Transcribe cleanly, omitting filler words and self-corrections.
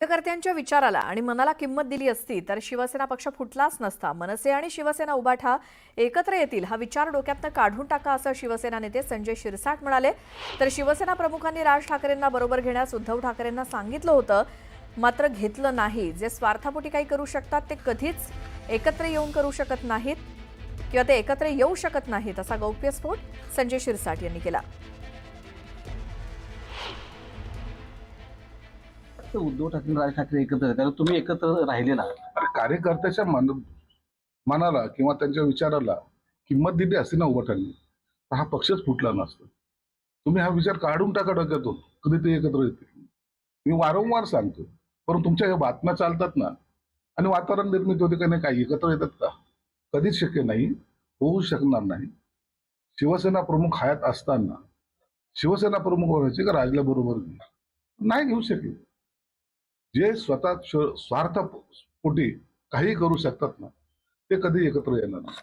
कार्यकर्त्यांच्या विचाराला आणि मनाला किंमत दिली असती तर शिवसेना पक्ष फुटलाच नसता। मनसे आणि शिवसेना उभाठा एकत्र येतील हा विचार डोक्यातनं काढून टाका असं शिवसेना नेते संजय शिरसाट म्हणाले। तर शिवसेना प्रमुखांनी राज ठाकरेंना बरोबर घेण्यास उद्धव ठाकरेंना सांगितलं होतं, मात्र घेतलं नाही। जे स्वार्थापोटी काही करू शकतात ते कधीच एकत्र येऊन करू शकत नाहीत किंवा ते एकत्र येऊ शकत नाहीत असा गौप्यस्फोट संजय शिरसाट यांनी केला। उद्धव ठाकरे राज ठाकरे एकत्र आहेत, त्याला तुम्ही एकत्र राहिलेला आहात. अरे कार्यकर्त्याच्या मनाला किंवा त्यांच्या विचाराला किंमत दिली असती ना उभाटांनी तर हा पक्षच फुटला नसता। तुम्ही हा विचार काढून टाका डोक्यातून, कधी ते एकत्र येतील। मी वारंवार सांगतो, पण तुमच्या ह्या बातम्या चालतात ना आणि वातावरण निर्मिती होते का नाही, काही एकत्र येतात का? कधीच शक्य नाही, होऊ शकणार नाही। शिवसेना प्रमुख हयात असताना शिवसेना प्रमुख व्हायचे का राजला बरोबर नाही घेऊ शकेल। जे स्वतः स्वार्थपोटी काही करू शकतात ना ते कधी एकत्र येणार नाही।